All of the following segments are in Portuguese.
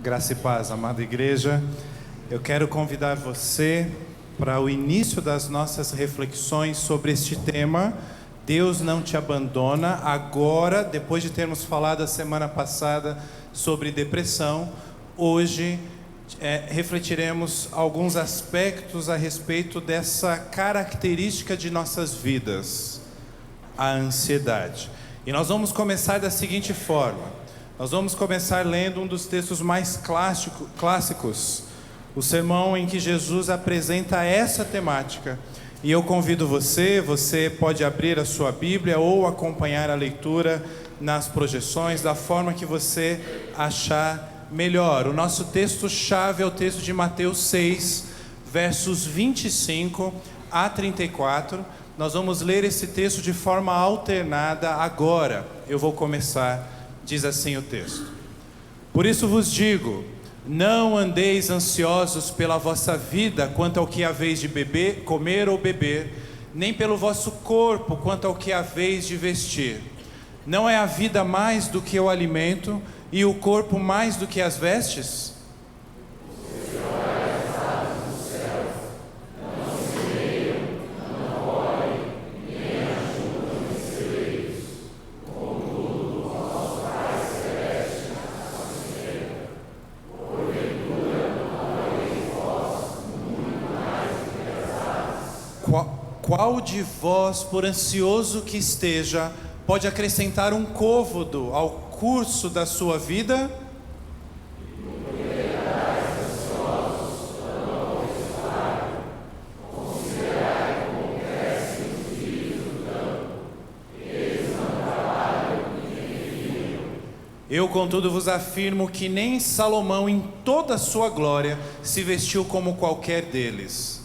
Graça e paz, amada igreja. Eu quero convidar você para o início das nossas reflexões sobre este tema. Deus não te abandona. Agora, depois de termos falado a semana passada sobre depressão, hoje refletiremos alguns aspectos a respeito dessa característica de nossas vidas, a ansiedade. E nós vamos começar da seguinte forma. Nós vamos começar lendo um dos textos mais clássicos, o sermão em que Jesus apresenta essa temática. E eu convido você pode abrir a sua Bíblia ou acompanhar a leitura nas projeções, da forma que você achar melhor. O nosso texto-chave é o texto de Mateus 6, versos 25 a 34. Nós vamos ler esse texto de forma alternada agora. Eu vou começar. Diz assim o texto: Por isso vos digo, não andeis ansiosos pela vossa vida quanto ao que haveis de beber, comer ou beber, nem pelo vosso corpo quanto ao que haveis de vestir. Não é a vida mais do que o alimento, e o corpo mais do que as vestes? Qual de vós, por ansioso que esteja, pode acrescentar um côvado ao curso da sua vida? Eu, contudo, vos afirmo que nem Salomão, em toda a sua glória, se vestiu como qualquer deles.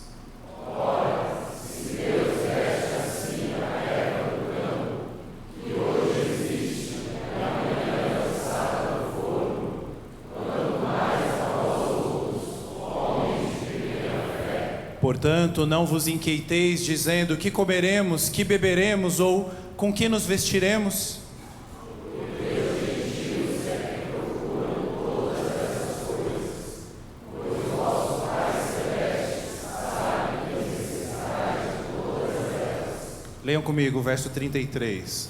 Portanto, não vos inquieteis dizendo: que comeremos, que beberemos ou com que nos vestiremos? Leiam comigo o verso 33.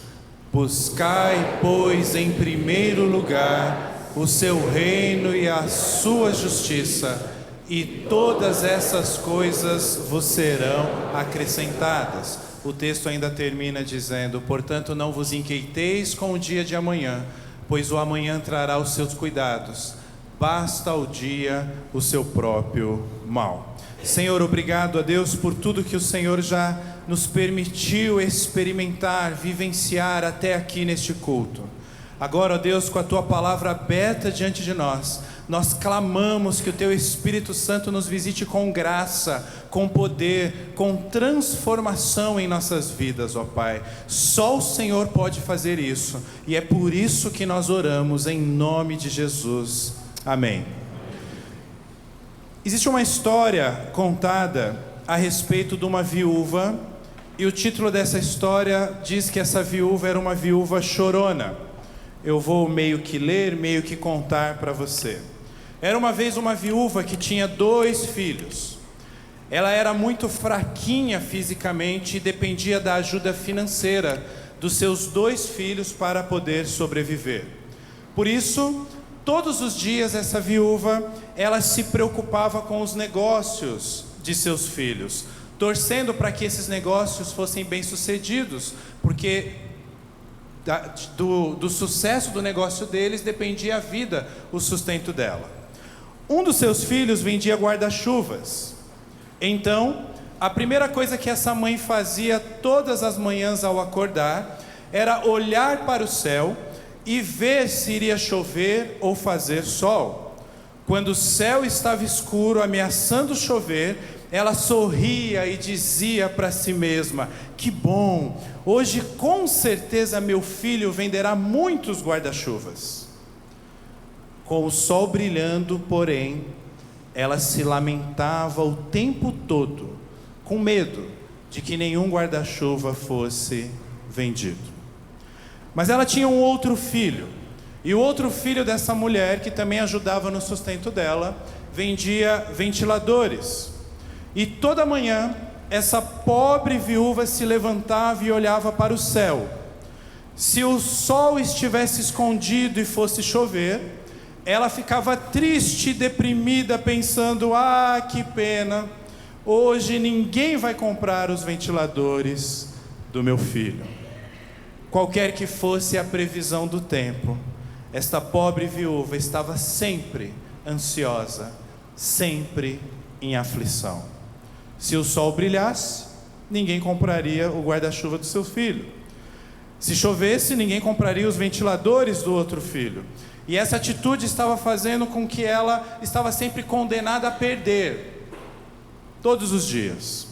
Buscai, pois, em primeiro lugar o seu reino e a sua justiça, e todas essas coisas vos serão acrescentadas. O texto ainda termina dizendo: portanto, não vos inquieteis com o dia de amanhã, pois o amanhã trará os seus cuidados. Basta ao dia o seu próprio mal. Senhor, obrigado a Deus por tudo que o Senhor já nos permitiu experimentar, vivenciar até aqui neste culto. Agora, ó Deus, com a Tua palavra aberta diante de nós, nós clamamos que o Teu Espírito Santo nos visite com graça, com poder, com transformação em nossas vidas, ó Pai. Só o Senhor pode fazer isso, e é por isso que nós oramos em nome de Jesus. Amém. Existe uma história contada a respeito de uma viúva, e o título dessa história diz que essa viúva era uma viúva chorona. Eu vou meio que ler, meio que contar para você. Era uma vez uma viúva que tinha 2 filhos. Ela era muito fraquinha fisicamente e dependia da ajuda financeira dos seus 2 filhos para poder sobreviver. Por isso, todos os dias essa viúva, ela se preocupava com os negócios de seus filhos, torcendo para que esses negócios fossem bem-sucedidos, porque do sucesso do negócio deles dependia a vida, o sustento dela. Um dos seus filhos vendia guarda-chuvas. Então, a primeira coisa que essa mãe fazia todas as manhãs ao acordar era olhar para o céu e ver se iria chover ou fazer sol. Quando o céu estava escuro, ameaçando chover, ela sorria e dizia para si mesma: que bom, hoje com certeza meu filho venderá muitos guarda-chuvas. Com o sol brilhando, porém, ela se lamentava o tempo todo, com medo de que nenhum guarda-chuva fosse vendido. Mas ela tinha um outro filho, E o outro filho dessa mulher, que também ajudava no sustento dela, vendia ventiladores. E toda manhã, essa pobre viúva se levantava e olhava para o céu. Se o sol estivesse escondido e fosse chover, ela ficava triste e deprimida, pensando: ah, que pena, hoje ninguém vai comprar os ventiladores do meu filho. Qualquer que fosse a previsão do tempo, esta pobre viúva estava sempre ansiosa, sempre em aflição. Se o sol brilhasse, ninguém compraria o guarda-chuva do seu filho. Se chovesse, ninguém compraria os ventiladores do outro filho. E essa atitude estava fazendo com que ela estava sempre condenada a perder, todos os dias.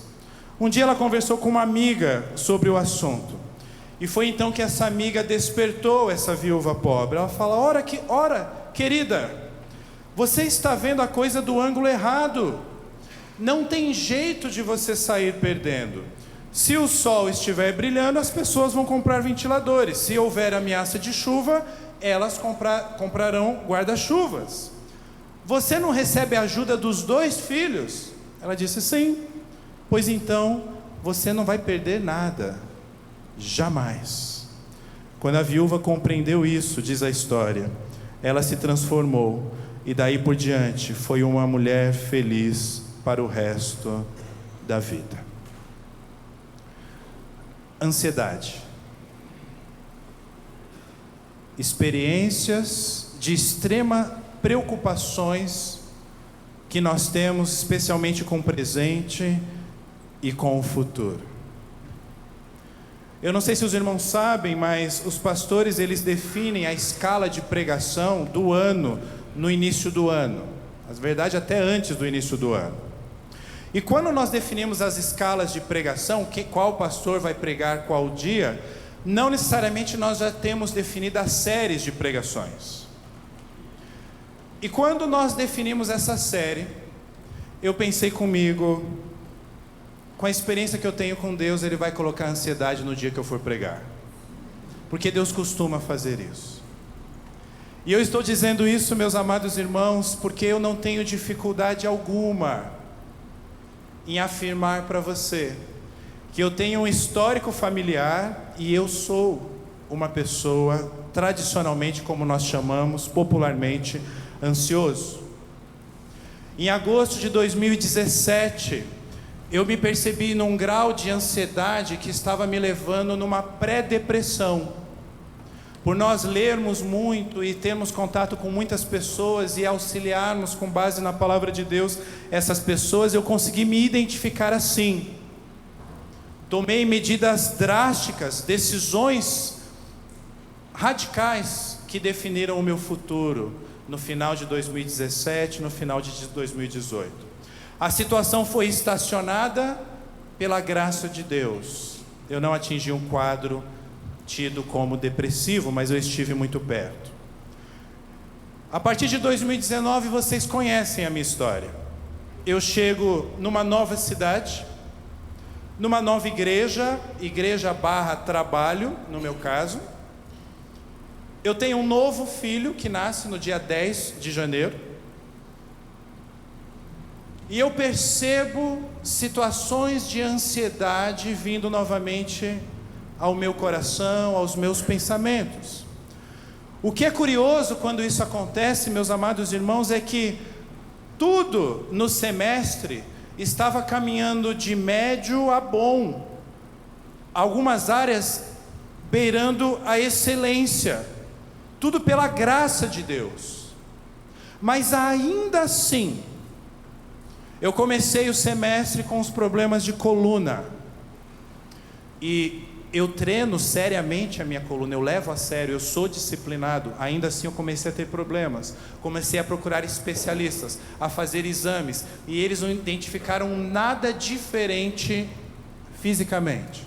Um dia ela conversou com uma amiga sobre o assunto. E foi então que essa amiga despertou essa viúva pobre. Ela fala: ora, querida, você está vendo a coisa do ângulo errado. Não tem jeito de você sair perdendo. Se o sol estiver brilhando, as pessoas vão comprar ventiladores. Se houver ameaça de chuva, elas comprarão guarda-chuvas. Você não recebe a ajuda dos 2 filhos? Ela disse: sim. Pois então, você não vai perder nada. Jamais. Quando a viúva compreendeu isso, diz a história, ela se transformou e daí por diante foi uma mulher feliz para o resto da vida. Ansiedade. Experiências de extrema preocupações que nós temos, especialmente com o presente e com o futuro. Eu não sei se os irmãos sabem, mas os pastores, eles definem a escala de pregação do ano no início do ano. Na verdade, até antes do início do ano. E quando nós definimos as escalas de pregação, qual pastor vai pregar qual dia, não necessariamente nós já temos definidas as séries de pregações. E quando nós definimos essa série, eu pensei comigo: com a experiência que eu tenho com Deus, Ele vai colocar ansiedade no dia que eu for pregar. Porque Deus costuma fazer isso. E eu estou dizendo isso, meus amados irmãos, porque eu não tenho dificuldade alguma em afirmar para você que eu tenho um histórico familiar e eu sou uma pessoa, tradicionalmente, como nós chamamos, popularmente, ansioso. Em agosto de 2017, eu me percebi num grau de ansiedade que estava me levando numa pré-depressão. Por nós lermos muito e termos contato com muitas pessoas e auxiliarmos com base na palavra de Deus essas pessoas, eu consegui me identificar assim. Tomei medidas drásticas, decisões radicais que definiram o meu futuro no final de 2017, no final de 2018. A situação foi estacionada pela graça de Deus. Eu não atingi um quadro tido como depressivo, mas eu estive muito perto. A partir de 2019, vocês conhecem a minha história. Eu chego numa nova cidade, numa nova igreja / trabalho, no meu caso. Eu tenho um novo filho que nasce no dia 10 de janeiro. E eu percebo situações de ansiedade vindo novamente ao meu coração, aos meus pensamentos. O que é curioso quando isso acontece, meus amados irmãos, é que tudo no semestre estava caminhando de médio a bom. Algumas áreas beirando a excelência. Tudo pela graça de Deus. Mas ainda assim, eu comecei o semestre com os problemas de coluna. E eu treino seriamente a minha coluna, eu levo a sério, eu sou disciplinado. Ainda assim eu comecei a ter problemas. Comecei a procurar especialistas, a fazer exames. E eles não identificaram nada diferente fisicamente.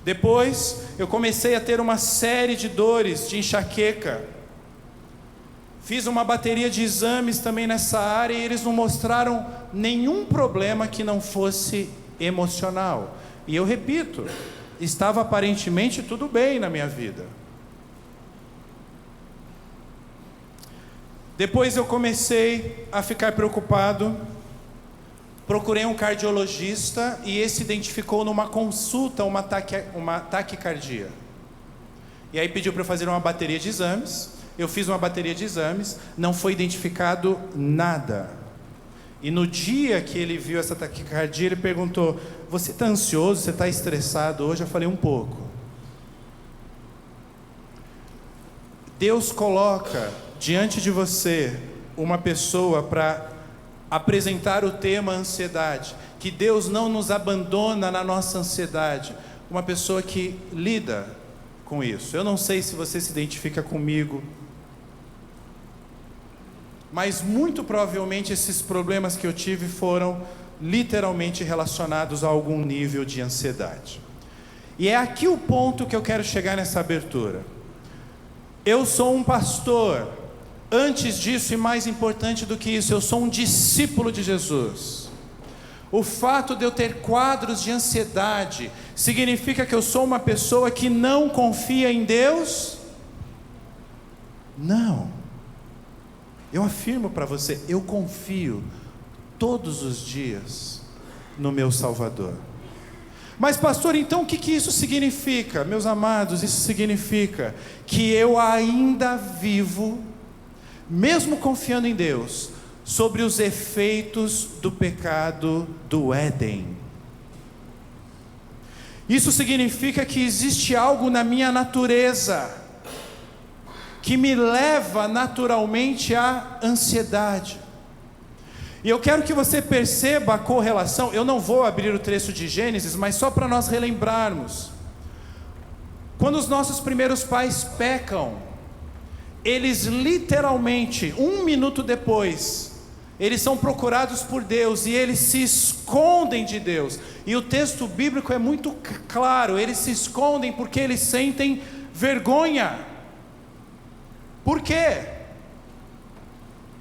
Depois eu comecei a ter uma série de dores, de enxaqueca. Fiz uma bateria de exames também nessa área e eles não mostraram nenhum problema que não fosse emocional. E eu repito, estava aparentemente tudo bem na minha vida. Depois eu comecei a ficar preocupado, procurei um cardiologista e esse identificou numa consulta uma taquicardia. E aí pediu para eu fazer uma bateria de exames, eu fiz uma bateria de exames, não foi identificado nada. E no dia que ele viu essa taquicardia, ele perguntou: você está ansioso, você está estressado hoje? Eu falei: um pouco. Deus coloca diante de você uma pessoa para apresentar o tema ansiedade, que Deus não nos abandona na nossa ansiedade, uma pessoa que lida com isso. Eu não sei se você se identifica comigo, mas muito provavelmente esses problemas que eu tive foram literalmente relacionados a algum nível de ansiedade. E é aqui o ponto que eu quero chegar nessa abertura. Eu sou um pastor. Antes disso, e mais importante do que isso, eu sou um discípulo de Jesus. O fato de eu ter quadros de ansiedade significa que eu sou uma pessoa que não confia em Deus? Não. Eu afirmo para você, eu confio todos os dias no meu Salvador. Mas pastor, então o que isso significa? Meus amados, isso significa que eu ainda vivo, mesmo confiando em Deus, sobre os efeitos do pecado do Éden. Isso significa que existe algo na minha natureza que me leva naturalmente à ansiedade. E eu quero que você perceba a correlação. Eu não vou abrir o trecho de Gênesis, mas só para nós relembrarmos. Quando os nossos primeiros pais pecam, eles literalmente, 1 minuto depois, eles são procurados por Deus e eles se escondem de Deus. E o texto bíblico é muito claro, eles se escondem porque eles sentem vergonha. Por quê?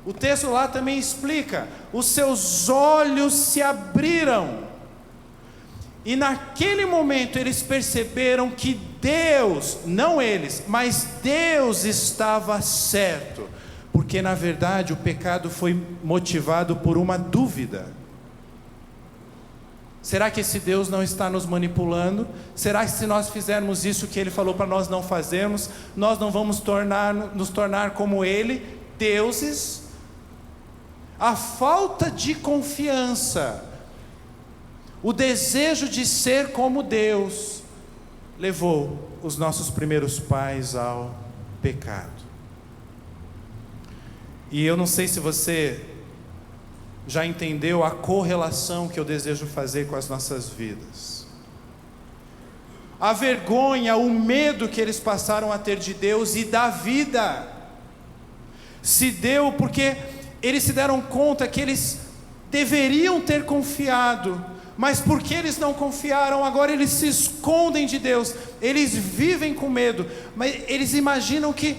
O texto lá também explica: os seus olhos se abriram. E naquele momento eles perceberam que Deus, não eles, mas Deus estava certo. Porque na verdade o pecado foi motivado por uma dúvida. Será que esse Deus não está nos manipulando? Será que se nós fizermos isso que Ele falou para nós não fazermos, nós não vamos nos tornar como Ele, deuses? A falta de confiança, o desejo de ser como Deus, levou os nossos primeiros pais ao pecado. E eu não sei se você já entendeu a correlação que eu desejo fazer com as nossas vidas. A vergonha, o medo que eles passaram a ter de Deus e da vida, se deu porque eles se deram conta que eles deveriam ter confiado, mas porque eles não confiaram, agora eles se escondem de Deus, eles vivem com medo, mas eles imaginam que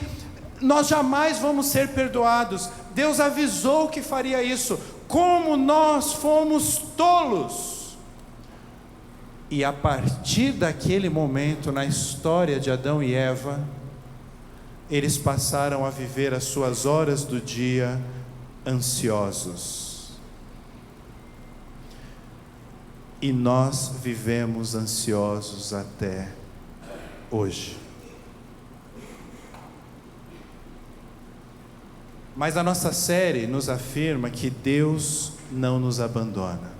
nós jamais vamos ser perdoados. Deus avisou que faria isso. Como nós fomos tolos! E a partir daquele momento na história de Adão e Eva, eles passaram a viver as suas horas do dia ansiosos. E nós vivemos ansiosos até hoje. Mas a nossa série nos afirma que Deus não nos abandona.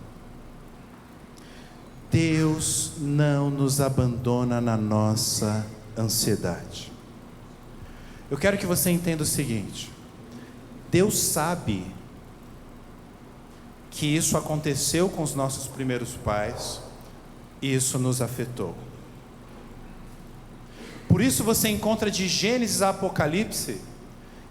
Deus não nos abandona na nossa ansiedade. Eu quero que você entenda o seguinte: Deus sabe que isso aconteceu com os nossos primeiros pais e isso nos afetou. Por isso você encontra de Gênesis a Apocalipse,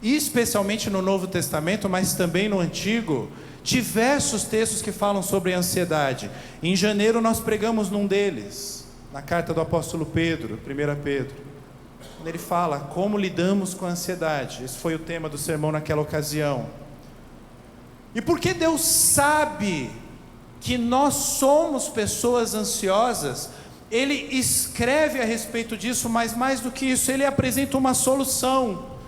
e especialmente no Novo Testamento, mas também no Antigo, diversos textos que falam sobre ansiedade. Em janeiro nós pregamos num deles, na carta do apóstolo Pedro, 1 Pedro, quando ele fala como lidamos com a ansiedade. Esse foi o tema do sermão naquela ocasião. E porque Deus sabe que nós somos pessoas ansiosas, Ele escreve a respeito disso, mas mais do que isso, Ele apresenta uma solução.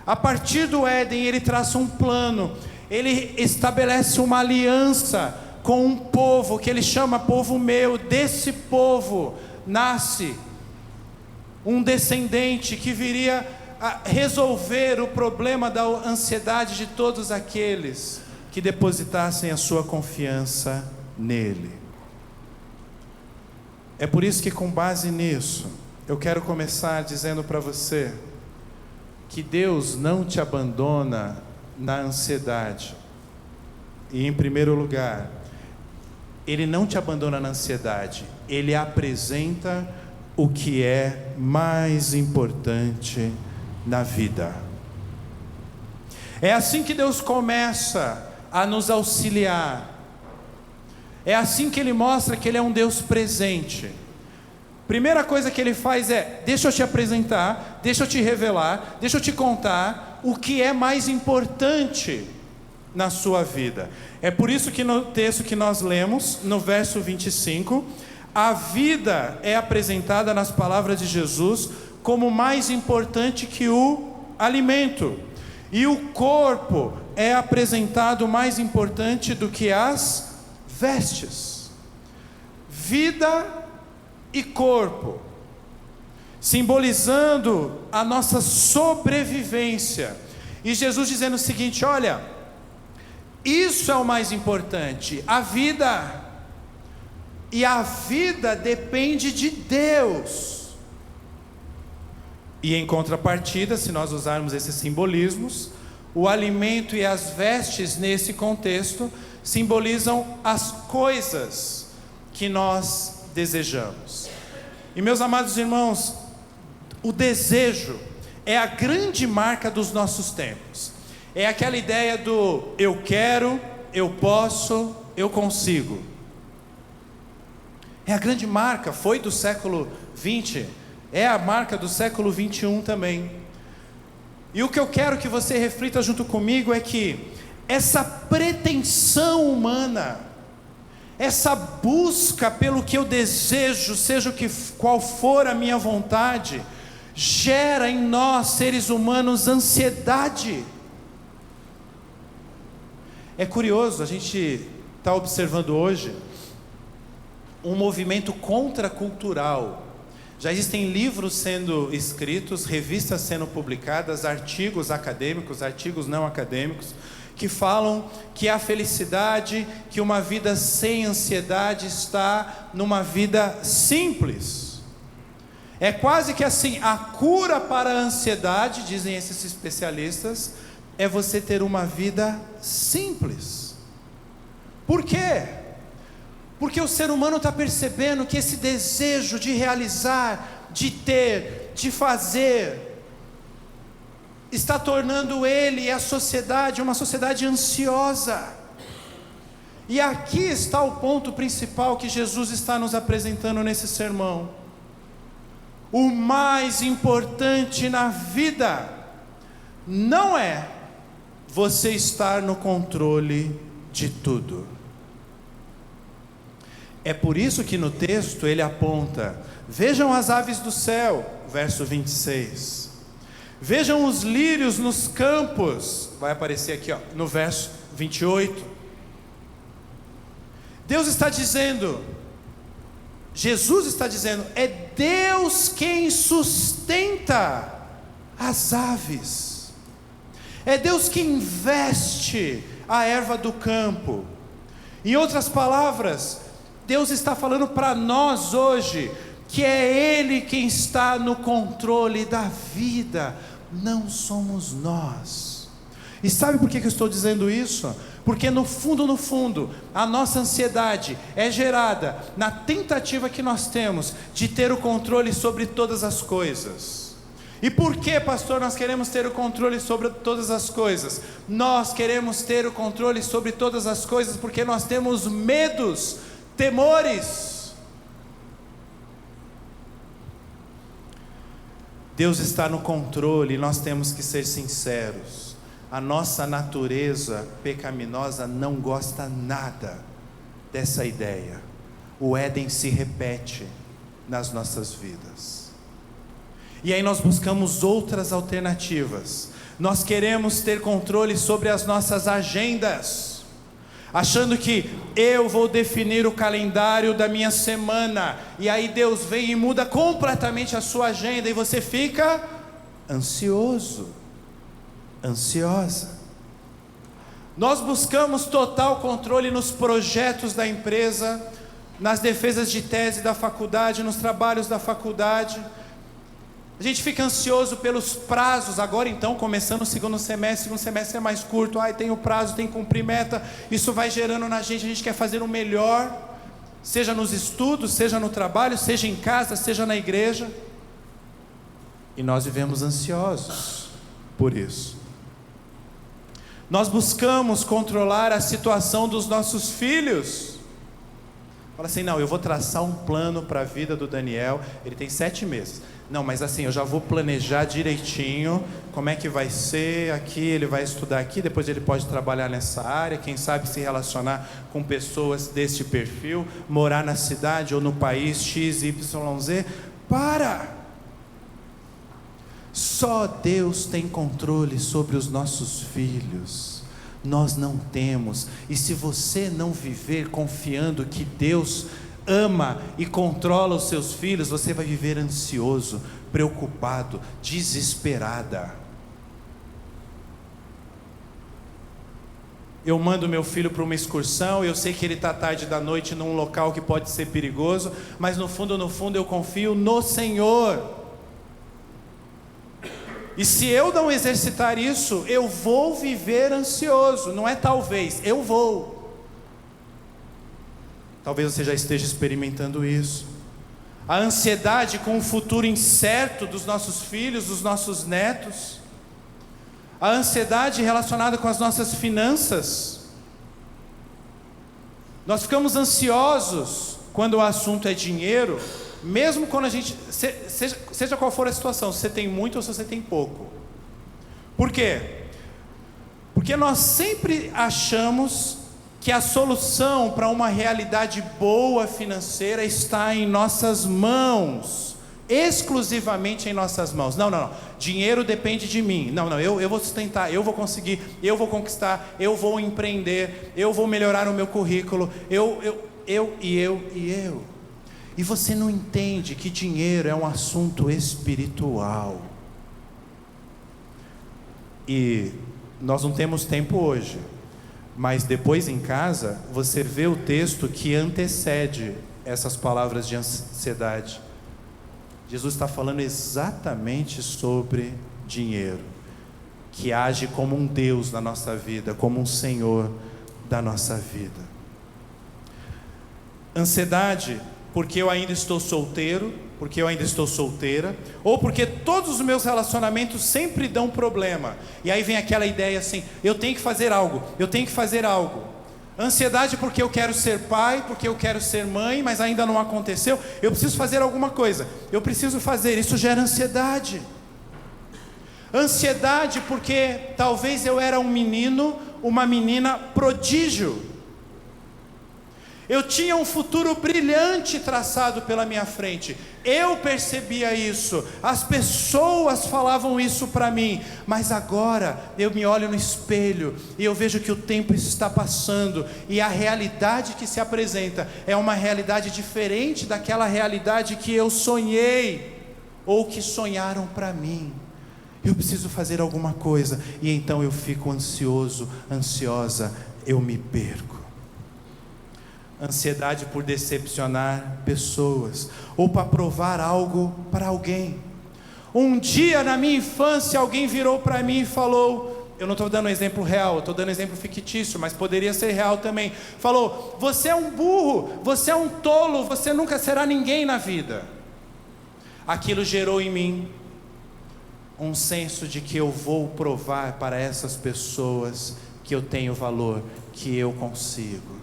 A partir do Éden, ele traça um plano, ele estabelece uma aliança com um povo, que ele chama povo meu. Desse povo nasce um descendente que viria a resolver o problema da ansiedade de todos aqueles que depositassem a sua confiança nele. É por isso que, com base nisso, eu quero começar dizendo para você que Deus não te abandona na ansiedade. E, em primeiro lugar, Ele não te abandona na ansiedade, Ele apresenta o que é mais importante na vida. É assim que Deus começa a nos auxiliar. É assim que Ele mostra que Ele é um Deus presente. Primeira coisa que Ele faz é: deixa eu te apresentar, deixa eu te revelar, deixa eu te contar o que é mais importante na sua vida. É por isso que no texto que nós lemos, no verso 25, a vida é apresentada nas palavras de Jesus como mais importante que o alimento, e o corpo é apresentado mais importante do que as vestes. Vida e corpo, simbolizando a nossa sobrevivência. E Jesus dizendo o seguinte: olha, isso é o mais importante, a vida. E a vida depende de Deus. E em contrapartida, se nós usarmos esses simbolismos, o alimento e as vestes nesse contexto simbolizam as coisas que nós desejamos. E, meus amados irmãos, o desejo é a grande marca dos nossos tempos. É aquela ideia do eu quero, eu posso, eu consigo. É a grande marca, foi do século 20, é a marca do século 21 também. E o que eu quero que você reflita junto comigo é que essa pretensão humana, essa busca pelo que eu desejo, seja qual for a minha vontade, gera em nós, seres humanos, ansiedade. É curioso, a gente está observando hoje um movimento contracultural. Já existem livros sendo escritos, revistas sendo publicadas, artigos acadêmicos, artigos não acadêmicos, que falam que a felicidade, que uma vida sem ansiedade está numa vida simples. É quase que assim, a cura para a ansiedade, dizem esses especialistas, é você ter uma vida simples. Por quê? Porque o ser humano está percebendo que esse desejo de realizar, de ter, de fazer, está tornando ele e a sociedade uma sociedade ansiosa. E aqui está o ponto principal que Jesus está nos apresentando nesse sermão. O mais importante na vida não é você estar no controle de tudo. É por isso que no texto ele aponta: vejam as aves do céu, verso 26. Vejam os lírios nos campos, vai aparecer aqui, ó, no verso 28. Deus está dizendo, Jesus está dizendo, é Deus quem sustenta as aves. É Deus quem veste a erva do campo. Em outras palavras, Deus está falando para nós hoje que é Ele quem está no controle da vida, não somos nós. E sabe por que eu estou dizendo isso? Porque no fundo, a nossa ansiedade é gerada na tentativa que nós temos de ter o controle sobre todas as coisas. E por que, pastor, nós queremos ter o controle sobre todas as coisas? Nós queremos ter o controle sobre todas as coisas porque nós temos medos, temores. Deus está no controle e nós temos que ser sinceros. A nossa natureza pecaminosa não gosta nada dessa ideia. O Éden se repete nas nossas vidas. E aí nós buscamos outras alternativas. Nós queremos ter controle sobre as nossas agendas, achando que eu vou definir o calendário da minha semana, e aí Deus vem e muda completamente a sua agenda, e você fica ansioso, ansiosa. Nós buscamos total controle nos projetos da empresa, nas defesas de tese da faculdade, nos trabalhos da faculdade. A gente fica ansioso pelos prazos, agora então, começando o segundo semestre é mais curto, tem o prazo, tem que cumprir meta, isso vai gerando na gente, a gente quer fazer o melhor, seja nos estudos, seja no trabalho, seja em casa, seja na igreja, e nós vivemos ansiosos por isso. Nós buscamos controlar a situação dos nossos filhos. Fala assim, não, eu vou traçar um plano para a vida do Daniel, ele tem 7 meses. Não, mas assim, eu já vou planejar direitinho como é que vai ser aqui, ele vai estudar aqui, depois ele pode trabalhar nessa área, quem sabe se relacionar com pessoas deste perfil, morar na cidade ou no país XYZ. Para! Só Deus tem controle sobre os nossos filhos, nós não temos. E se você não viver confiando que Deus ama e controla os seus filhos, você vai viver ansioso, preocupado, desesperada. Eu mando meu filho para uma excursão, eu sei que ele está tarde da noite num local que pode ser perigoso, mas no fundo eu confio no Senhor. E se eu não exercitar isso, eu vou viver ansioso, não é talvez, eu vou. Talvez você já esteja experimentando isso. A ansiedade com o futuro incerto dos nossos filhos, dos nossos netos. A ansiedade relacionada com as nossas finanças. Nós ficamos ansiosos quando o assunto é dinheiro, mesmo quando a gente, seja qual for a situação, se você tem muito ou se você tem pouco. Por quê? Porque nós sempre achamos que a solução para uma realidade boa financeira está em nossas mãos, exclusivamente em nossas mãos. Não, dinheiro depende de mim. Não, eu vou sustentar, eu vou conseguir, eu vou conquistar, eu vou empreender, eu vou melhorar o meu currículo, eu. E você não entende que dinheiro é um assunto espiritual. E nós não temos tempo hoje, mas depois em casa, você vê o texto que antecede essas palavras de ansiedade. Jesus está falando exatamente sobre dinheiro, que age como um Deus na nossa vida, como um Senhor da nossa vida. Ansiedade, porque eu ainda estou solteiro, porque eu ainda estou solteira, ou porque todos os meus relacionamentos sempre dão problema, e aí vem aquela ideia assim, eu tenho que fazer algo, ansiedade porque eu quero ser pai, porque eu quero ser mãe, mas ainda não aconteceu, eu preciso fazer alguma coisa, isso gera ansiedade. Ansiedade porque talvez eu era um menino, uma menina prodígio, eu tinha um futuro brilhante traçado pela minha frente, eu percebia isso, as pessoas falavam isso para mim, mas agora eu me olho no espelho e eu vejo que o tempo está passando e a realidade que se apresenta é uma realidade diferente daquela realidade que eu sonhei ou que sonharam para mim. Eu preciso fazer alguma coisa e então eu fico ansioso, ansiosa, eu me perco. Ansiedade por decepcionar pessoas, ou para provar algo para alguém. Um dia na minha infância alguém virou para mim e falou, eu não estou dando um exemplo real, eu estou dando um exemplo fictício, mas poderia ser real também, falou, você é um burro, você é um tolo, você nunca será ninguém na vida. Aquilo gerou em mim um senso de que eu vou provar para essas pessoas que eu tenho valor, que eu consigo.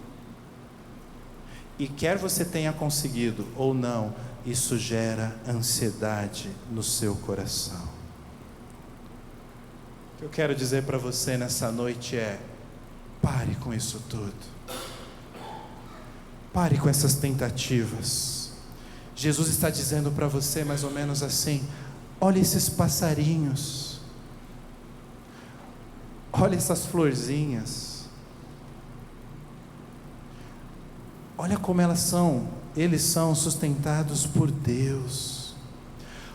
E quer você tenha conseguido ou não, isso gera ansiedade no seu coração. O que eu quero dizer para você nessa noite é: pare com isso tudo. Pare com essas tentativas. Jesus está dizendo para você mais ou menos assim: olha esses passarinhos. olha essas florzinhas, olha como eles são sustentados por Deus.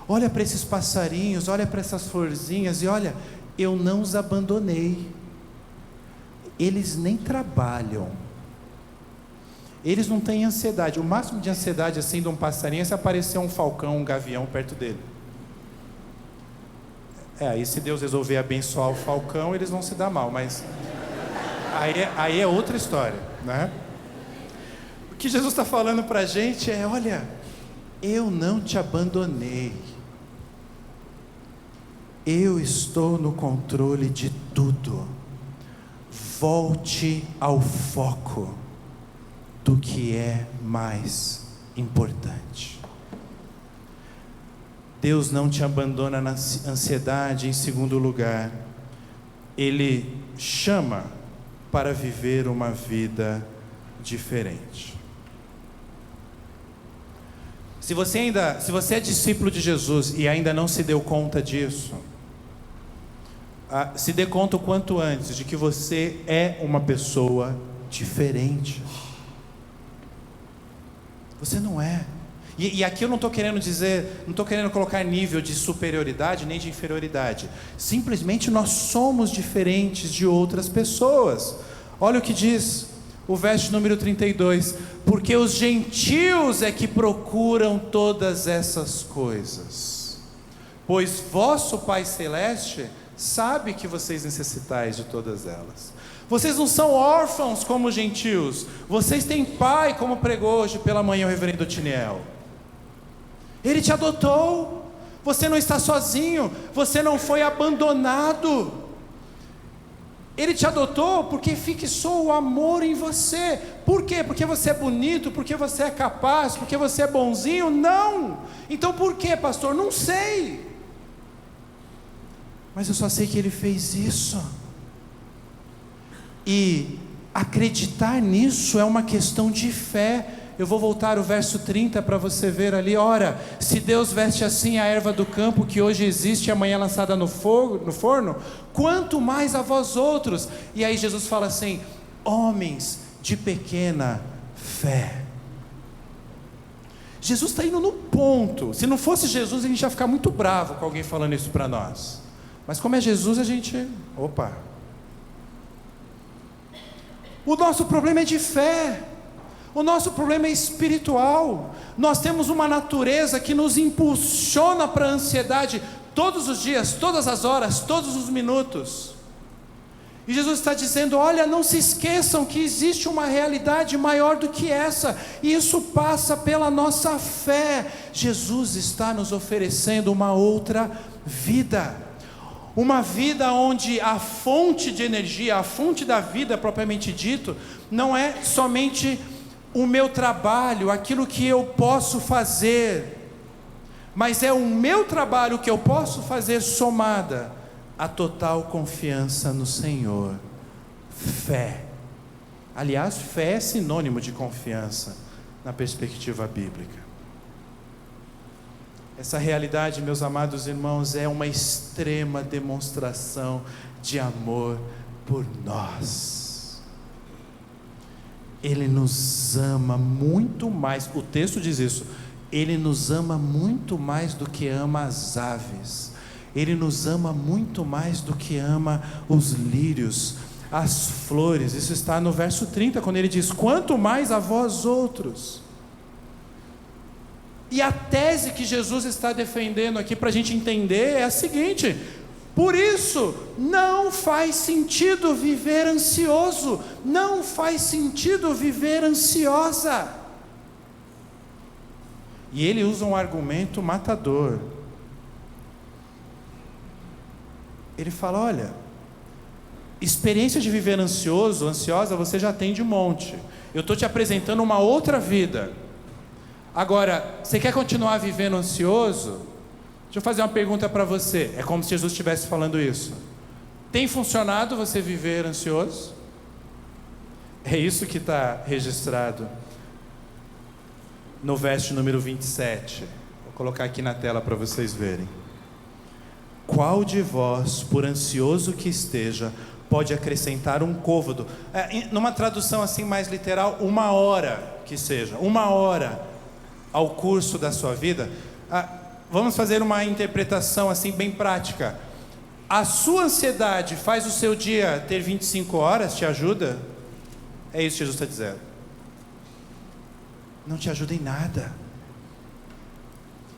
Olha para esses passarinhos, olha para essas florzinhas e olha, eu não os abandonei. Eles nem trabalham, eles não têm ansiedade. O máximo de ansiedade assim de um passarinho é se aparecer um falcão, um gavião perto dele. Aí se Deus resolver abençoar o falcão, eles vão se dar mal, mas aí é outra história, né? O que Jesus está falando para a gente é: olha, eu não te abandonei, eu estou no controle de tudo. Volte ao foco do que é mais importante. Deus não te abandona na ansiedade. Em segundo lugar, Ele chama para viver uma vida diferente. Se você é discípulo de Jesus e ainda não se deu conta disso, se dê conta o quanto antes de que você é uma pessoa diferente. Você não é. E aqui eu não estou querendo dizer, não estou querendo colocar nível de superioridade nem de inferioridade. Simplesmente nós somos diferentes de outras pessoas. Olha o que diz o verso número 32: porque os gentios é que procuram todas essas coisas, pois vosso Pai Celeste sabe que vocês necessitais de todas elas. Vocês não são órfãos como os gentios, vocês têm pai, como pregou hoje pela manhã o reverendo Tiniel. Ele te adotou, você não está sozinho, você não foi abandonado. Ele te adotou porque fixou o amor em você. Por quê? Porque você é bonito, porque você é capaz, porque você é bonzinho? Não! Então por quê, pastor? Não sei. Mas eu só sei que Ele fez isso. E acreditar nisso é uma questão de fé. Eu vou voltar ao verso 30 para você ver ali. Ora, se Deus veste assim a erva do campo, que hoje existe e amanhã é lançada no forno, quanto mais a vós outros. E aí Jesus fala assim: homens de pequena fé. Jesus está indo no ponto. Se não fosse Jesus, a gente ia ficar muito bravo com alguém falando isso para nós. Mas como é Jesus, a gente... O nosso problema é de fé. O nosso problema é espiritual. Nós temos uma natureza que nos impulsiona para a ansiedade todos os dias, todas as horas, todos os minutos. E Jesus está dizendo: olha, não se esqueçam que existe uma realidade maior do que essa, e isso passa pela nossa fé. Jesus está nos oferecendo uma outra vida. Uma vida onde a fonte de energia, a fonte da vida propriamente dito, não é somente o meu trabalho, aquilo que eu posso fazer, mas é o meu trabalho que eu posso fazer somada a total confiança no Senhor. Fé. Aliás, fé é sinônimo de confiança na perspectiva bíblica. Essa realidade, meus amados irmãos, é uma extrema demonstração de amor por nós. Ele nos ama muito mais, o texto diz isso, Ele nos ama muito mais do que ama as aves, Ele nos ama muito mais do que ama os lírios, as flores. Isso está no verso 30, quando Ele diz: quanto mais a vós outros. E a tese que Jesus está defendendo aqui para a gente entender é a seguinte: por isso não faz sentido viver ansioso, não faz sentido viver ansiosa. E ele usa um argumento matador. Ele fala: olha, experiência de viver ansiosa você já tem de monte. Eu estou te apresentando uma outra vida. Agora, você quer continuar vivendo ansioso? Deixa eu fazer uma pergunta para você. É como se Jesus estivesse falando isso. Tem funcionado você viver ansioso? É isso que está registrado no verso número 27. Vou colocar aqui na tela para vocês verem. Qual de vós, por ansioso que esteja, pode acrescentar um côvado. Numa tradução assim mais literal, 1 hora que seja, 1 hora ao curso da sua vida. Vamos fazer uma interpretação assim bem prática. A sua ansiedade faz o seu dia ter 25 horas, te ajuda? É isso que Jesus está dizendo. Não te ajuda em nada.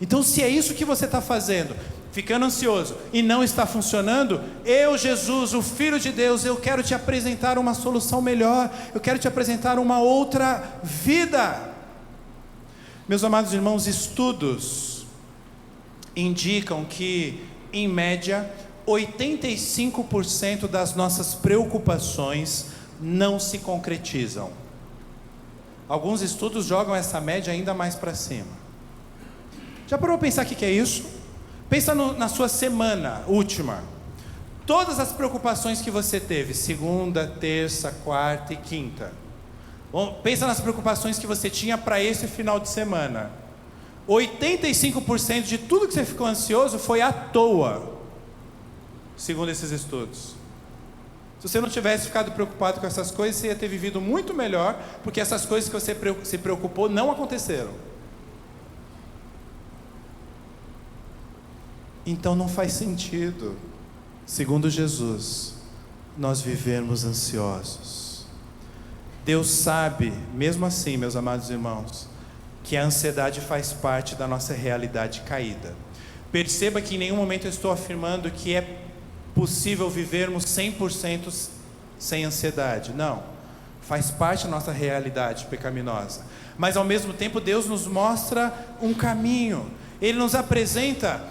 Então, se é isso que você está fazendo, ficando ansioso e não está funcionando, eu, Jesus, o Filho de Deus, eu quero te apresentar uma solução melhor. Eu quero te apresentar uma outra vida. Meus amados irmãos, estudos indicam que, em média, 85% das nossas preocupações não se concretizam. Alguns estudos jogam essa média ainda mais para cima. Já parou para pensar o que é isso? Pensa na sua semana última. Todas as preocupações que você teve, segunda, terça, quarta e quinta. Bom, pensa nas preocupações que você tinha para esse final de semana. 85% de tudo que você ficou ansioso foi à toa, segundo esses estudos. Se você não tivesse ficado preocupado com essas coisas, você ia ter vivido muito melhor, porque essas coisas que você se preocupou não aconteceram. Então não faz sentido, segundo Jesus, nós vivermos ansiosos. Deus sabe, mesmo assim, meus amados irmãos, que a ansiedade faz parte da nossa realidade caída. Perceba que em nenhum momento eu estou afirmando que é possível vivermos 100% sem ansiedade. Não, faz parte da nossa realidade pecaminosa. Mas ao mesmo tempo Deus nos mostra um caminho. Ele nos apresenta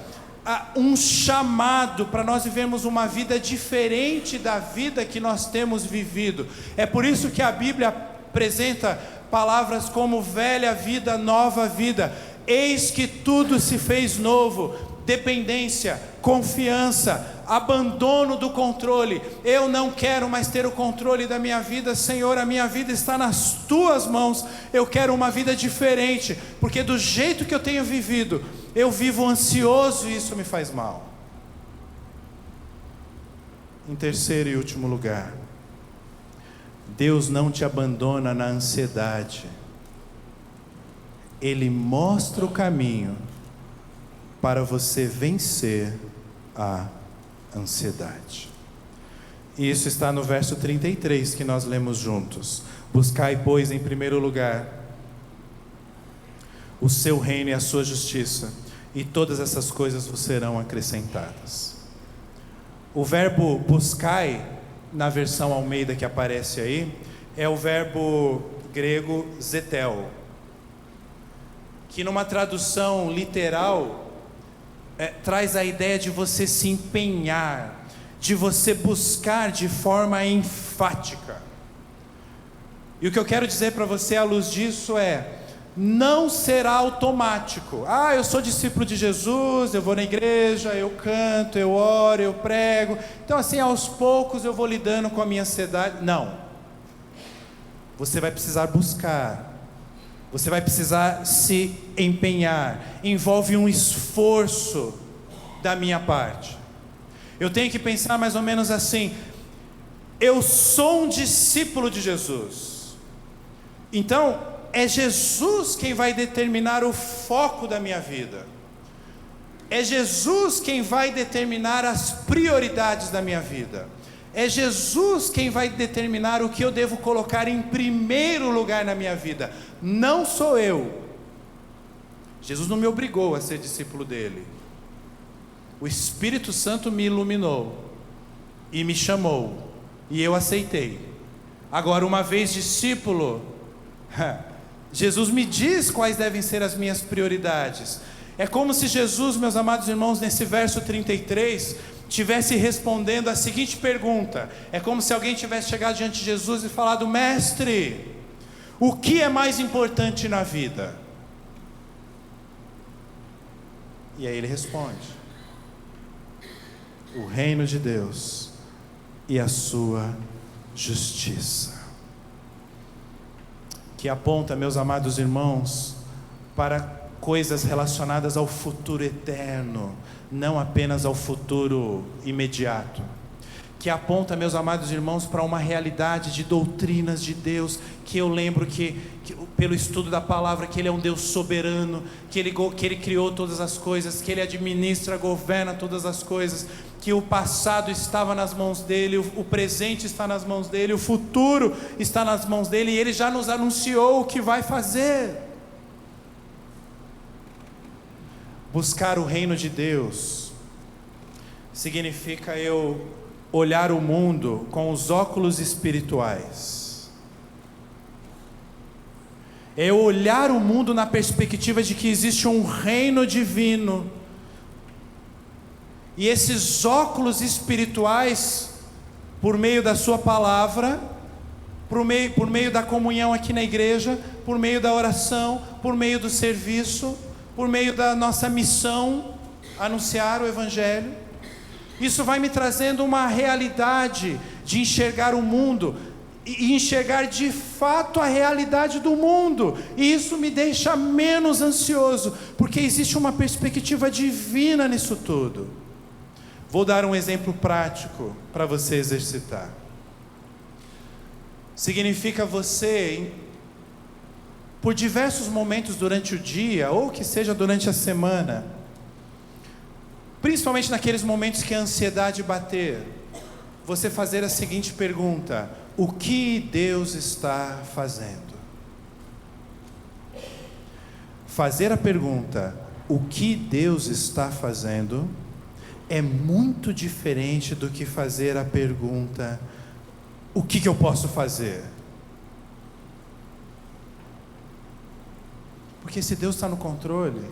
um chamado para nós vivermos uma vida diferente da vida que nós temos vivido. É por isso que a Bíblia apresenta palavras como velha vida, nova vida. Eis que tudo se fez novo. Dependência, confiança, abandono do controle. Eu não quero mais ter o controle da minha vida, Senhor, a minha vida está nas tuas mãos. Eu quero uma vida diferente, porque do jeito que eu tenho vivido, eu vivo ansioso e isso me faz mal. Em terceiro e último lugar, Deus não te abandona na ansiedade. Ele mostra o caminho para você vencer a ansiedade. E isso está no verso 33 que nós lemos juntos. Buscai, pois, em primeiro lugar o seu reino e a sua justiça, e todas essas coisas vos serão acrescentadas. O verbo buscai, na versão Almeida que aparece aí, é o verbo grego zetel, que numa tradução literal traz a ideia de você se empenhar, de você buscar de forma enfática. E o que eu quero dizer para você à luz disso não será automático. Eu sou discípulo de Jesus, eu vou na igreja, eu canto, eu oro, eu prego, então assim aos poucos eu vou lidando com a minha ansiedade. Não, você vai precisar buscar, você vai precisar se empenhar, envolve um esforço da minha parte. Eu tenho que pensar mais ou menos assim: eu sou um discípulo de Jesus, então é Jesus quem vai determinar o foco da minha vida, é Jesus quem vai determinar as prioridades da minha vida, é Jesus quem vai determinar o que eu devo colocar em primeiro lugar na minha vida, não sou eu. Jesus não me obrigou a ser discípulo dele, o Espírito Santo me iluminou e me chamou, e eu aceitei. Agora, uma vez discípulo, Jesus me diz quais devem ser as minhas prioridades. É como se Jesus, meus amados irmãos, nesse verso 33, estivesse respondendo a seguinte pergunta. É como se alguém tivesse chegado diante de Jesus e falado: mestre, o que é mais importante na vida? E aí ele responde: o reino de Deus e a sua justiça. Que aponta, meus amados irmãos, para coisas relacionadas ao futuro eterno, não apenas ao futuro imediato. que aponta, meus amados irmãos, para uma realidade de doutrinas de Deus, que eu lembro que pelo estudo da palavra, que Ele é um Deus soberano, que Ele criou todas as coisas, que Ele administra, governa todas as coisas, que o passado estava nas mãos dEle, o presente está nas mãos dEle, o futuro está nas mãos dEle, e Ele já nos anunciou o que vai fazer. Buscar o reino de Deus significa eu olhar o mundo com os óculos espirituais. É eu olhar o mundo na perspectiva de que existe um reino divino. E esses óculos espirituais, por meio da sua palavra, por meio da comunhão aqui na igreja, por meio da oração, por meio do serviço, por meio da nossa missão, anunciar o Evangelho, isso vai me trazendo uma realidade de enxergar o mundo, e enxergar de fato a realidade do mundo, e isso me deixa menos ansioso, porque existe uma perspectiva divina nisso tudo. Vou dar um exemplo prático para você exercitar. Significa você, por diversos momentos durante o dia, ou que seja durante a semana, principalmente naqueles momentos que a ansiedade bater, você fazer a seguinte pergunta: o que Deus está fazendo? Fazer a pergunta, o que Deus está fazendo, é muito diferente do que fazer a pergunta, o que eu posso fazer? Porque se Deus está no controle,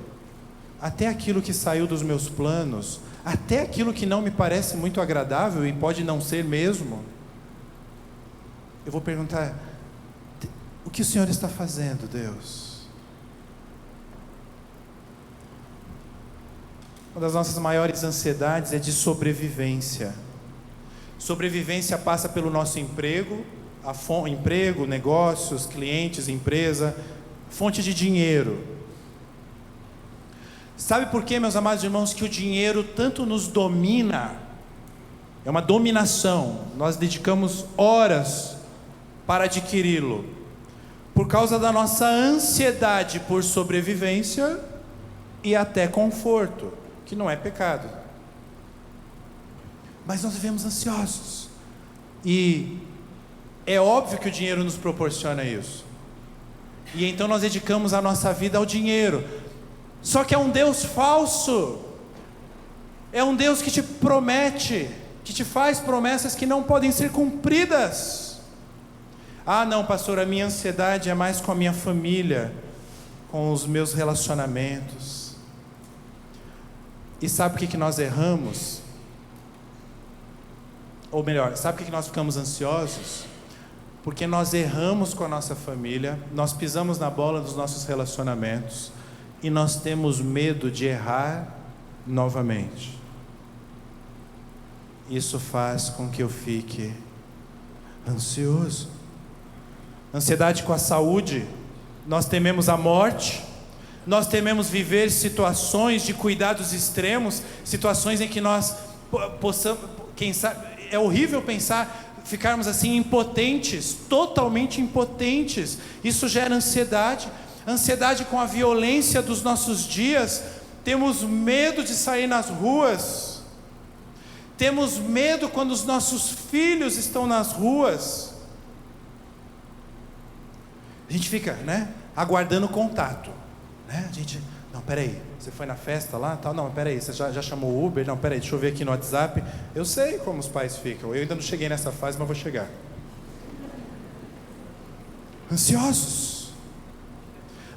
até aquilo que saiu dos meus planos, até aquilo que não me parece muito agradável, e pode não ser mesmo, eu vou perguntar: o que o Senhor está fazendo, Deus? Uma das nossas maiores ansiedades é de sobrevivência. Sobrevivência passa pelo nosso emprego, emprego, negócios, clientes, empresa, fonte de dinheiro. Sabe por quê, meus amados irmãos, que o dinheiro tanto nos domina? É uma dominação. Nós dedicamos horas para adquiri-lo, por causa da nossa ansiedade por sobrevivência e até conforto, que não é pecado. Mas nós vivemos ansiosos, e é óbvio que o dinheiro nos proporciona isso, e então nós dedicamos a nossa vida ao dinheiro. Só que é um Deus falso, é um Deus que te promete, que te faz promessas que não podem ser cumpridas. Ah não, pastor, a minha ansiedade é mais com a minha família, com os meus relacionamentos. E sabe por que nós erramos? Ou melhor, sabe por que nós ficamos ansiosos? Porque nós erramos com a nossa família, nós pisamos na bola dos nossos relacionamentos, e nós temos medo de errar novamente. Isso faz com que eu fique ansioso. Ansiedade com a saúde, nós tememos a morte, nós tememos viver situações de cuidados extremos, situações em que nós possamos, quem sabe, é horrível pensar, ficarmos assim impotentes, totalmente impotentes. Isso gera ansiedade. Ansiedade com a violência dos nossos dias, temos medo de sair nas ruas, temos medo quando os nossos filhos estão nas ruas. A gente fica, aguardando contato, A gente, não, peraí, você foi na festa lá, tal, não, peraí, você já chamou o Uber? Não, peraí, deixa eu ver aqui no WhatsApp. Eu sei como os pais ficam, eu ainda não cheguei nessa fase, mas vou chegar. Ansiosos.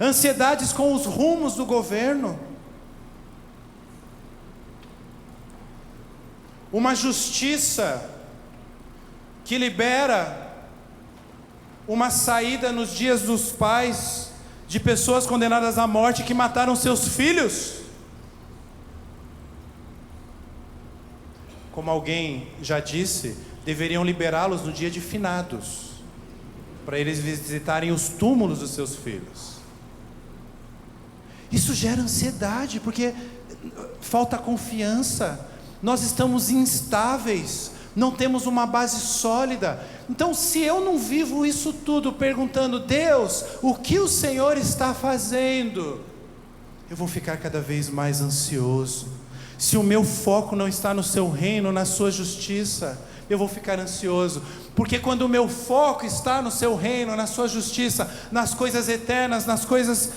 Ansiedades com os rumos do governo, uma justiça que libera uma saída nos dias dos pais de pessoas condenadas à morte que mataram seus filhos. Como alguém já disse, deveriam liberá-los no dia de finados, para eles visitarem os túmulos dos seus filhos. Isso gera ansiedade, porque falta confiança, nós estamos instáveis, não temos uma base sólida. Então, se eu não vivo isso tudo perguntando: Deus, o que o Senhor está fazendo? Eu vou ficar cada vez mais ansioso. Se o meu foco não está no seu reino, na sua justiça, eu vou ficar ansioso, porque quando o meu foco está no seu reino, na sua justiça, nas coisas eternas, nas coisas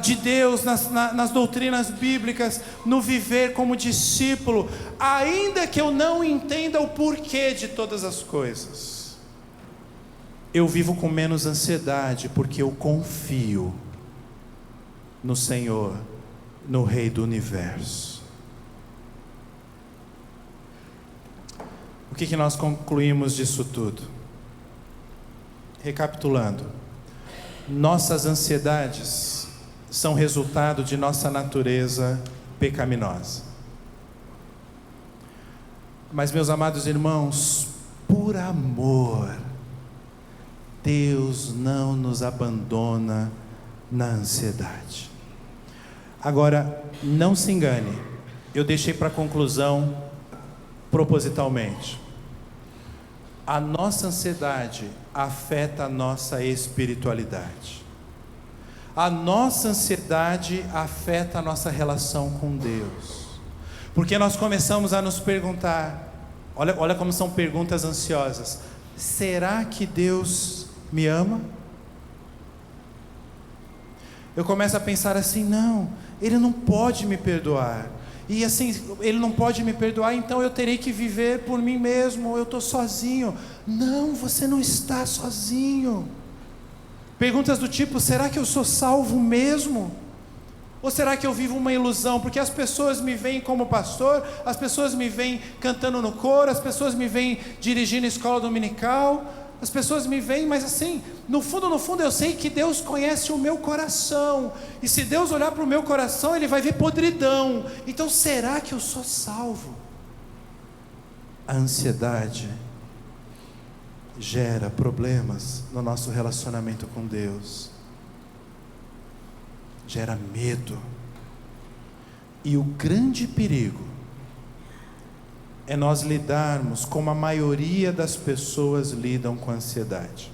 de Deus, nas doutrinas bíblicas, no viver como discípulo, ainda que eu não entenda o porquê de todas as coisas, eu vivo com menos ansiedade, porque eu confio no Senhor, no Rei do Universo. O que nós concluímos disso tudo? Recapitulando, nossas ansiedades são resultado de nossa natureza pecaminosa. Mas, meus amados irmãos, por amor, Deus não nos abandona na ansiedade. Agora, não se engane, eu deixei para a conclusão propositalmente. A nossa ansiedade afeta a nossa espiritualidade. A nossa ansiedade afeta a nossa relação com Deus. Porque nós começamos a nos perguntar, olha como são perguntas ansiosas: será que Deus me ama? Eu começo a pensar assim: não, Ele não pode me perdoar. E assim, Ele não pode me perdoar, então eu terei que viver por mim mesmo, eu estou sozinho. Não, você não está sozinho. Perguntas do tipo: será que eu sou salvo mesmo? Ou será que eu vivo uma ilusão? Porque as pessoas me veem como pastor, as pessoas me veem cantando no coro, as pessoas me veem dirigindo a escola dominical, as pessoas me veem, mas assim, no fundo eu sei que Deus conhece o meu coração, e se Deus olhar para o meu coração, Ele vai ver podridão. Então será que eu sou salvo? A ansiedade gera problemas no nosso relacionamento com Deus, gera medo, e o grande perigo é nós lidarmos como a maioria das pessoas lidam com a ansiedade.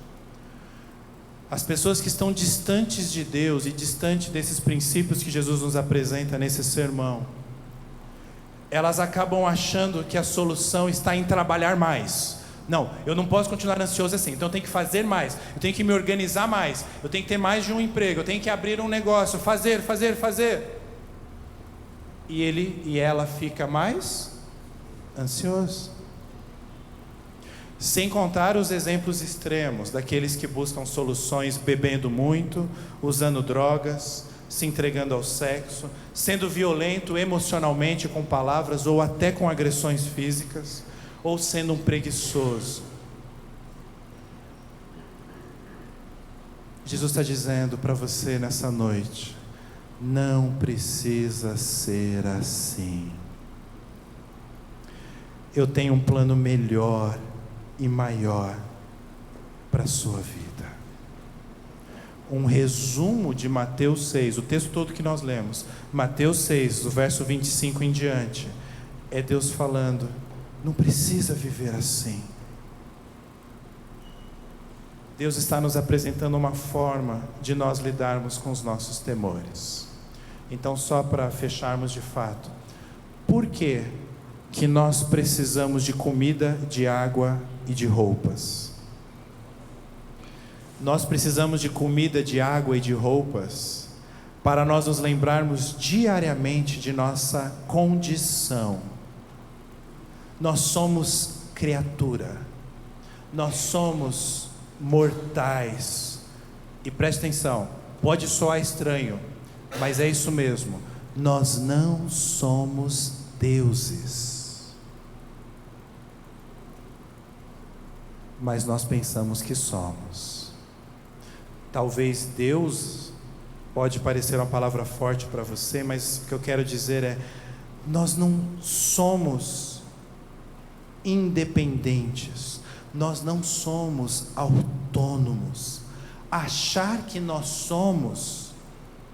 As pessoas que estão distantes de Deus e distantes desses princípios que Jesus nos apresenta nesse sermão, elas acabam achando que a solução está em trabalhar mais. Não, eu não posso continuar ansioso assim, então eu tenho que fazer mais, eu tenho que me organizar mais, eu tenho que ter mais de um emprego, eu tenho que abrir um negócio, fazer. E ele e ela fica mais ansioso. Sem contar os exemplos extremos daqueles que buscam soluções bebendo muito, usando drogas, se entregando ao sexo, sendo violento emocionalmente com palavras ou até com agressões físicas, ou sendo um preguiçoso. Jesus está dizendo para você nessa noite: não precisa ser assim. Eu tenho um plano melhor e maior para a sua vida. Um resumo de Mateus 6, o texto todo que nós lemos, Mateus 6, do verso 25 em diante, é Deus falando: não precisa viver assim. Deus está nos apresentando uma forma de nós lidarmos com os nossos temores. Então, só para fecharmos de fato, por que nós precisamos de comida, de água e de roupas? Nós precisamos de comida, de água e de roupas para nós nos lembrarmos diariamente de nossa condição. Nós somos criatura, nós somos mortais. E preste atenção, pode soar estranho, mas é isso mesmo, nós não somos deuses. Mas nós pensamos que somos. Talvez Deus pode parecer uma palavra forte para você, mas o que eu quero dizer é: nós não somos independentes, nós não somos autônomos. Achar que nós somos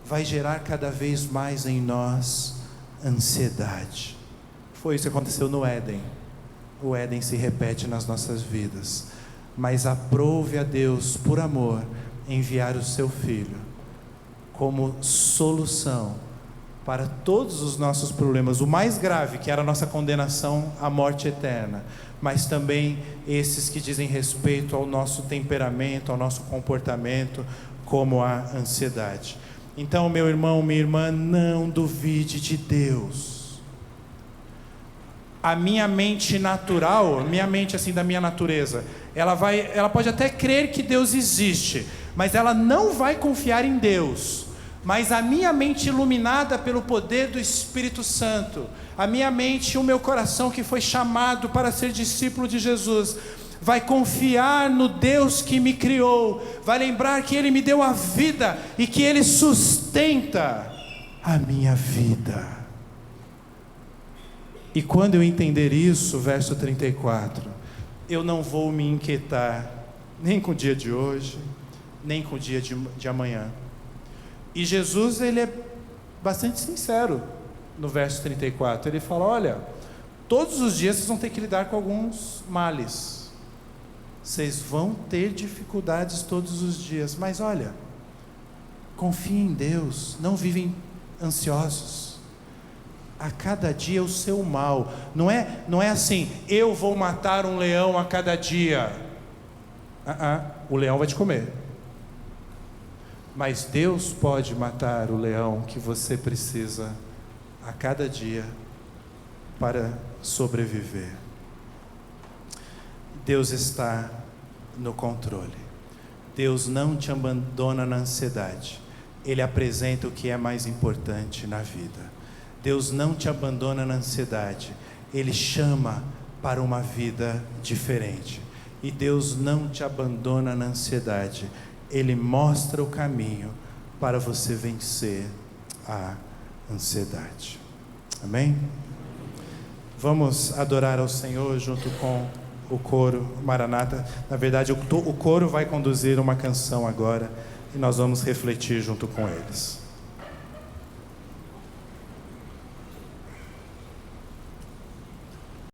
vai gerar cada vez mais em nós ansiedade. Foi isso que aconteceu no Éden. o Éden se repete nas nossas vidas. Mas aprove a Deus, por amor, enviar o seu Filho como solução para todos os nossos problemas. O mais grave, que era a nossa condenação à morte eterna, mas também esses que dizem respeito ao nosso temperamento, ao nosso comportamento, como a ansiedade. Então, meu irmão, minha irmã, não duvide de Deus. A minha mente natural, minha mente assim da minha natureza, ela pode até crer que Deus existe, mas ela não vai confiar em Deus. Mas a minha mente iluminada pelo poder do Espírito Santo, a minha mente e o meu coração que foi chamado para ser discípulo de Jesus, vai confiar no Deus que me criou, vai lembrar que Ele me deu a vida e que Ele sustenta a minha vida. E quando eu entender isso, verso 34, eu não vou me inquietar nem com o dia de hoje, nem com o dia de amanhã. E Jesus, ele é bastante sincero no verso 34, ele fala: olha, todos os dias vocês vão ter que lidar com alguns males, vocês vão ter dificuldades todos os dias, mas olha, confiem em Deus, não vivem ansiosos. A cada dia o seu mal, não é assim, eu vou matar um leão a cada dia. O leão vai te comer. Mas Deus pode matar o leão que você precisa a cada dia para sobreviver. Deus está no controle. Deus não te abandona na ansiedade. Ele apresenta o que é mais importante na vida. Deus não te abandona na ansiedade. Ele chama para uma vida diferente. E Deus não te abandona na ansiedade. Ele mostra o caminho para você vencer a ansiedade. Amém? Vamos adorar ao Senhor junto com o coro Maranata. Na verdade, o coro vai conduzir uma canção agora e nós vamos refletir junto com eles.